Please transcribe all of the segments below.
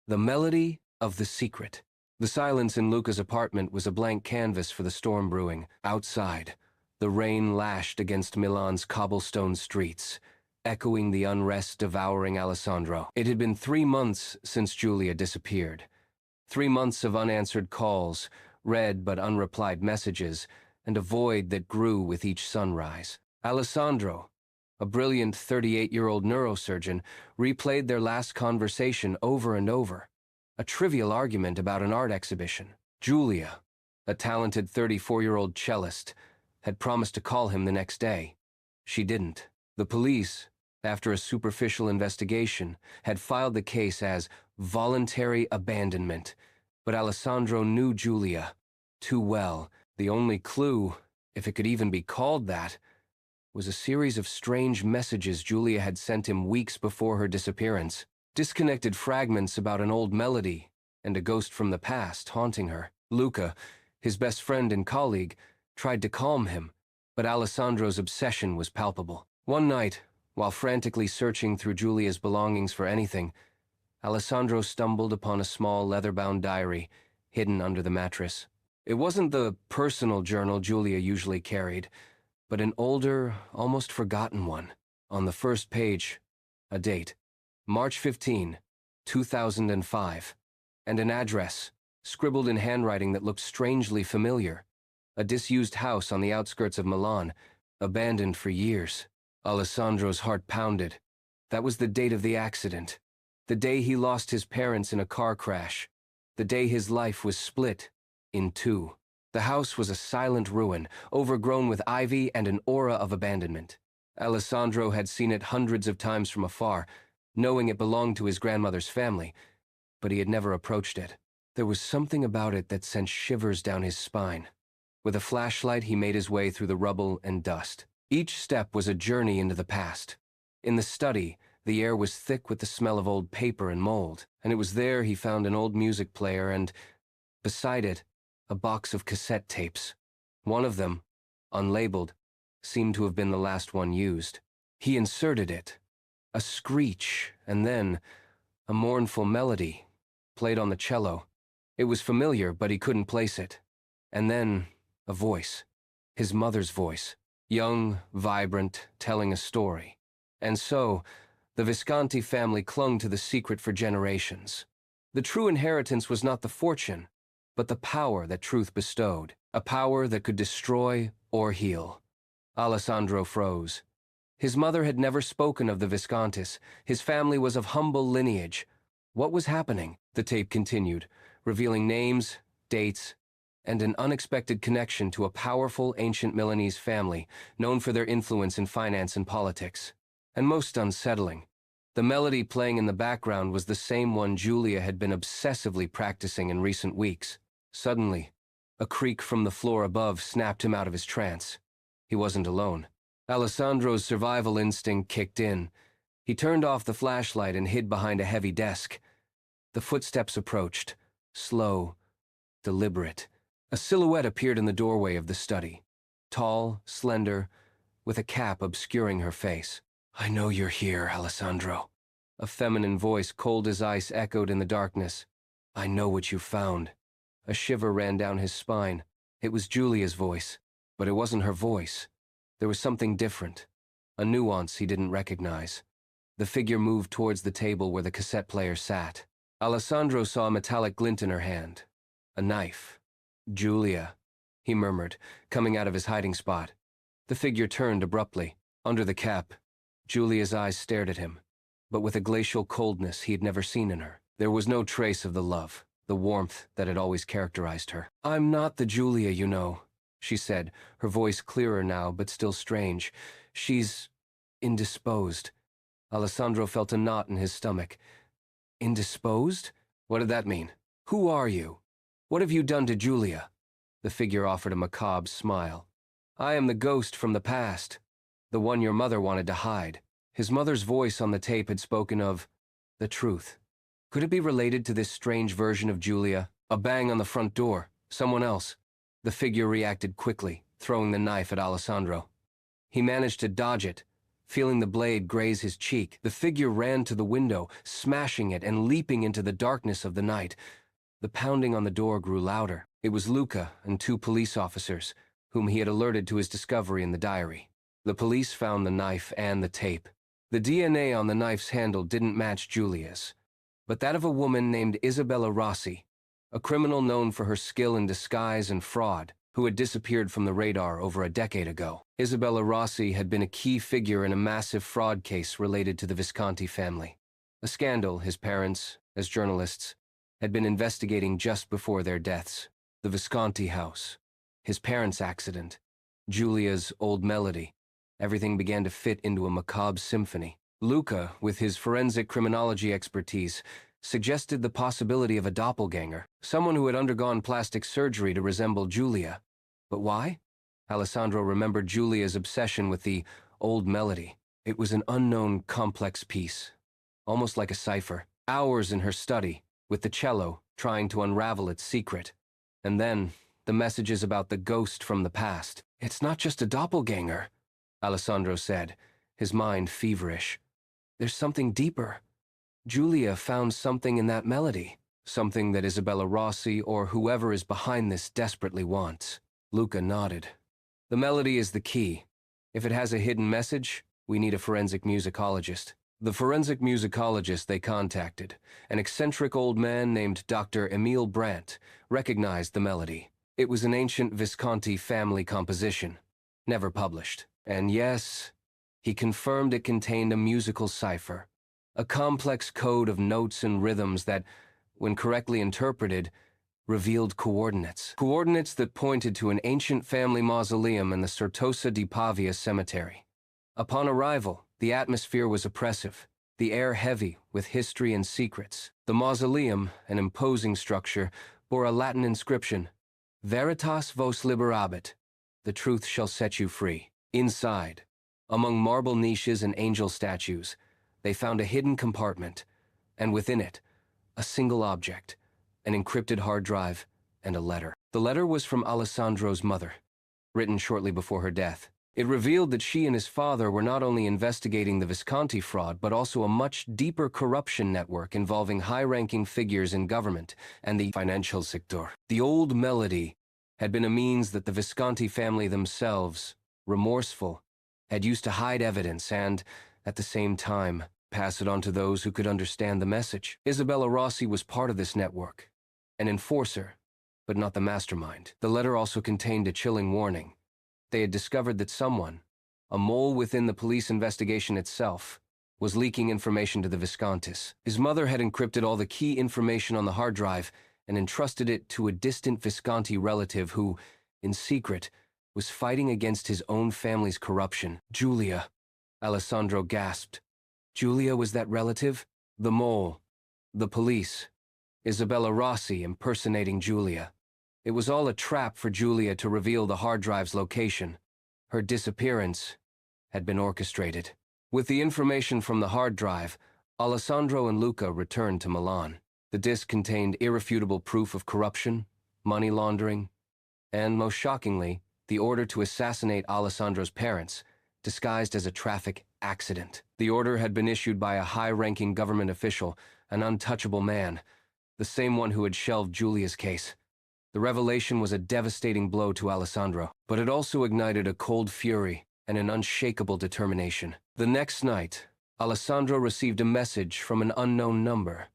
The melody of the secret. The silence in Luca's apartment was a blank canvas for the storm brewing. Outside, the rain lashed against Milan's cobblestone streets, echoing the unrest devouring Alessandro. It had been 3 months since Giulia disappeared. 3 months of unanswered calls, read but unreplied messages, and a void that grew with each sunrise. Alessandro, a brilliant 38-year-old neurosurgeon, replayed their last conversation over and over. A trivial argument about an art exhibition. Giulia, a talented 34-year-old cellist, had promised to call him the next day. She didn't. The police, after a superficial investigation, had filed the case as voluntary abandonment. But Alessandro knew Giulia too well. The only clue, if it could even be called that, was a series of strange messages Giulia had sent him weeks before her disappearance. Disconnected fragments about an old melody and a ghost from the past haunting her. Luca, his best friend and colleague, tried to calm him, but Alessandro's obsession was palpable. One night, while frantically searching through Giulia's belongings for anything, Alessandro stumbled upon a small leather-bound diary hidden under the mattress. It wasn't the personal journal Giulia usually carried, but an older, almost forgotten one. On the first page, a date, March 15, 2005, and an address, scribbled in handwriting that looked strangely familiar. A disused house on the outskirts of Milan, abandoned for years. Alessandro's heart pounded. That was the date of the accident. The day he lost his parents in a car crash. The day his life was split in two. The house was a silent ruin, overgrown with ivy and an aura of abandonment. Alessandro had seen it hundreds of times from afar, knowing it belonged to his grandmother's family, but he had never approached it. There was something about it that sent shivers down his spine. With a flashlight, he made his way through the rubble and dust. Each step was a journey into the past. In the study, the air was thick with the smell of old paper and mold, and it was there he found an old music player and, beside it, a box of cassette tapes. One of them, unlabeled, seemed to have been the last one used. He inserted it. A screech, and then a mournful melody, played on the cello. It was familiar, but he couldn't place it. And then a voice. His mother's voice. Young, vibrant, telling a story. And so, the Visconti family clung to the secret for generations. The true inheritance was not the fortune, but the power that truth bestowed, a power that could destroy or heal. Alessandro froze. His mother had never spoken of the Viscontis. His family was of humble lineage. What was happening? The tape continued, revealing names, dates, and an unexpected connection to a powerful ancient Milanese family known for their influence in finance and politics. And most unsettling, the melody playing in the background was the same one Giulia had been obsessively practicing in recent weeks. Suddenly, a creak from the floor above snapped him out of his trance. He wasn't alone. Alessandro's survival instinct kicked in. He turned off the flashlight and hid behind a heavy desk. The footsteps approached, slow, deliberate. A silhouette appeared in the doorway of the study, tall, slender, with a cap obscuring her face. "I know you're here, Alessandro." A feminine voice, cold as ice, echoed in the darkness. "I know what you found." A shiver ran down his spine. It was Giulia's voice, but it wasn't her voice. There was something different, a nuance he didn't recognize. The figure moved towards the table where the cassette player sat. Alessandro saw a metallic glint in her hand. A knife. "Giulia," he murmured, coming out of his hiding spot. The figure turned abruptly. Under the cap, Giulia's eyes stared at him, but with a glacial coldness he had never seen in her. There was no trace of the love, the warmth that had always characterized her. "I'm not the Giulia you know," she said, her voice clearer now, but still strange. "She's indisposed." Alessandro felt a knot in his stomach. Indisposed? What did that mean? "Who are you? What have you done to Giulia?" The figure offered a macabre smile. "I am the ghost from the past, the one your mother wanted to hide." His mother's voice on the tape had spoken of the truth. Could it be related to this strange version of Giulia? A bang on the front door. Someone else. The figure reacted quickly, throwing the knife at Alessandro. He managed to dodge it, Feeling the blade graze his cheek, the figure ran to the window, smashing it and leaping into the darkness of the night. The pounding on the door grew louder. It was Luca and two police officers, whom he had alerted to his discovery in the diary. The police found the knife and the tape. The DNA on the knife's handle didn't match Giulia's, but that of a woman named Isabella Rossi, a criminal known for her skill in disguise and fraud, who had disappeared from the radar over a decade ago. Isabella Rossi had been a key figure in a massive fraud case related to the Visconti family, a scandal his parents, as journalists, had been investigating just before their deaths. The Visconti house, his parents' accident, Giulia's old melody. Everything began to fit into a macabre symphony. Luca, with his forensic criminology expertise, suggested the possibility of a doppelgänger, someone who had undergone plastic surgery to resemble Giulia. But why? Alessandro remembered Giulia's obsession with the old melody. It was an unknown, complex piece, almost like a cipher. Hours in her study, with the cello, trying to unravel its secret. And then, the messages about the ghost from the past. "It's not just a doppelganger," Alessandro said, his mind feverish. "There's something deeper. Giulia found something in that melody, something that Isabella Rossi or whoever is behind this desperately wants." Luca nodded. "The melody is the key. If it has a hidden message, we need a forensic musicologist." The forensic musicologist they contacted, an eccentric old man named Dr. Emil Brandt, recognized the melody. It was an ancient Visconti family composition, never published. And yes, he confirmed it contained a musical cipher, a complex code of notes and rhythms that, when correctly interpreted, revealed coordinates. Coordinates that pointed to an ancient family mausoleum in the Certosa di Pavia cemetery. Upon arrival, the atmosphere was oppressive, the air heavy with history and secrets. The mausoleum, an imposing structure, bore a Latin inscription, "Veritas vos liberabit," "The truth shall set you free." Inside, among marble niches and angel statues, they found a hidden compartment, and within it, a single object, an encrypted hard drive, and a letter. The letter was from Alessandro's mother, written shortly before her death. It revealed that she and his father were not only investigating the Visconti fraud, but also a much deeper corruption network involving high-ranking figures in government and the financial sector. The old melody had been a means that the Visconti family themselves, remorseful, had used to hide evidence and, at the same time, pass it on to those who could understand the message. Isabella Rossi was part of this network, an enforcer, but not the mastermind. The letter also contained a chilling warning. They had discovered that someone, a mole within the police investigation itself, was leaking information to the Viscontis. His mother had encrypted all the key information on the hard drive and entrusted it to a distant Visconti relative who, in secret, was fighting against his own family's corruption. Giulia, Alessandro gasped. Giulia was that relative? The mole, the police, Isabella Rossi impersonating Giulia. It was all a trap for Giulia to reveal the hard drive's location. Her disappearance had been orchestrated. With the information from the hard drive, Alessandro and Luca returned to Milan. The disk contained irrefutable proof of corruption, money laundering, and, most shockingly, the order to assassinate Alessandro's parents, disguised as a traffic accident. The order had been issued by a high-ranking government official, an untouchable man, the same one who had shelved Giulia's case. The revelation was a devastating blow to Alessandro, but it also ignited a cold fury and an unshakable determination. The next night, Alessandro received a message from an unknown number,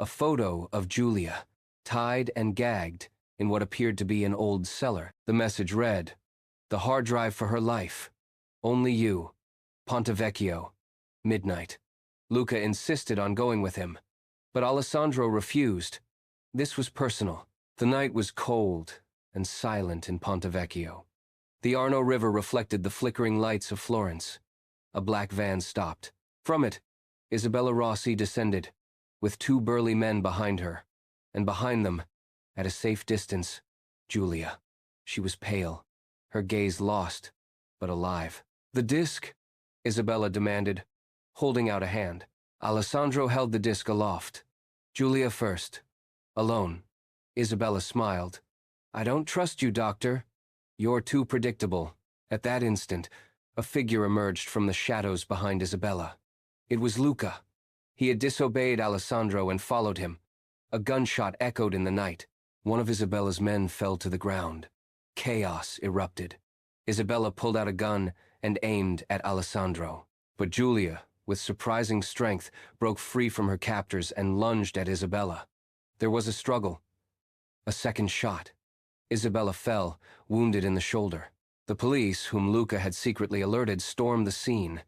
a photo of Giulia, tied and gagged in what appeared to be an old cellar. The message read, "The hard drive for her life. Only you. Pontevecchio. Midnight." Luca insisted on going with him, but Alessandro refused. This was personal. The night was cold and silent in Pontevecchio. The Arno River reflected the flickering lights of Florence. A black van stopped. From it, Isabella Rossi descended, with two burly men behind her, and behind them, at a safe distance, Giulia. She was pale, her gaze lost, but alive. "The disc?" Isabella demanded, holding out a hand. Alessandro held the disc aloft. "Giulia first. Alone." Isabella smiled. "I don't trust you, Doctor. You're too predictable." At that instant, A figure emerged from the shadows behind Isabella. It was Luca. He had disobeyed Alessandro and followed him. A gunshot echoed in the night. One of Isabella's men fell to the ground. Chaos erupted. Isabella pulled out a gun and aimed at Alessandro. But Giulia, with surprising strength, broke free from her captors and lunged at Isabella. There was a struggle. A second shot. Isabella fell, wounded in the shoulder. The police, whom Luca had secretly alerted, stormed the scene.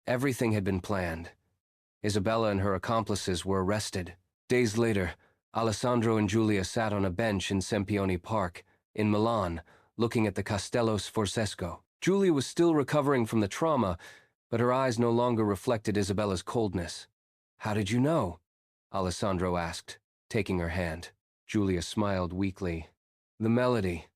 Everything had been planned. Isabella and her accomplices were arrested. Days later, Alessandro and Giulia sat on a bench in Sempione Park, in Milan, looking at the Castello Sforzesco. Giulia was still recovering from the trauma, but her eyes no longer reflected Isabella's coldness. "How did you know?" Alessandro asked, taking her hand. Giulia smiled weakly. The melody.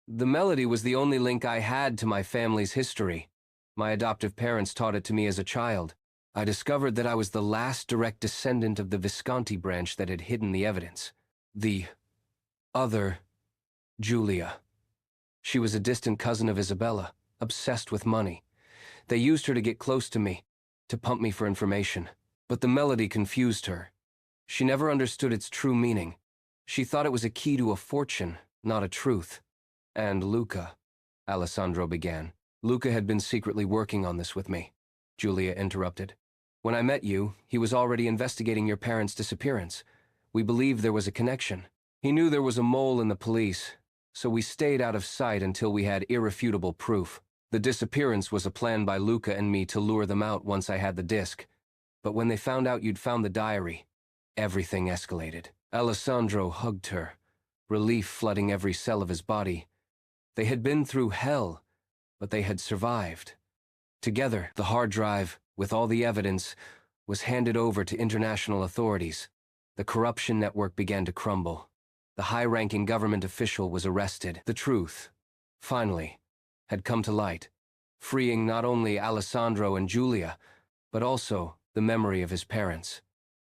The melody was the only link I had to my family's history. My adoptive parents taught it to me as a child. I discovered that I was the last direct descendant of the Visconti branch that had hidden the evidence. The other Giulia. She was a distant cousin of Isabella, obsessed with money. They used her to get close to me, to pump me for information. But the melody confused her. She never understood its true meaning. She thought it was a key to a fortune, not a truth. And Luca, Alessandro began. Luca had been secretly working on this with me, Giulia interrupted. When I met you, he was already investigating your parents' disappearance. We believed there was a connection. He knew there was a mole in the police, so we stayed out of sight until we had irrefutable proof. The disappearance was a plan by Luca and me to lure them out once I had the disc. But when they found out you'd found the diary, everything escalated. Alessandro hugged her, relief flooding every cell of his body. They had been through hell, but they had survived. Together, the hard drive, with all the evidence, was handed over to international authorities. The corruption network began to crumble. The high-ranking government official was arrested. The truth, finally, had come to light, freeing not only Alessandro and Giulia, but also the memory of his parents.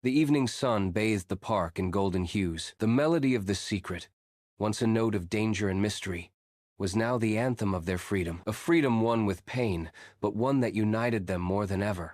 The evening sun bathed the park in golden hues. The melody of the secret, once a note of danger and mystery, was now the anthem of their freedom. A freedom won with pain, but one that united them more than ever.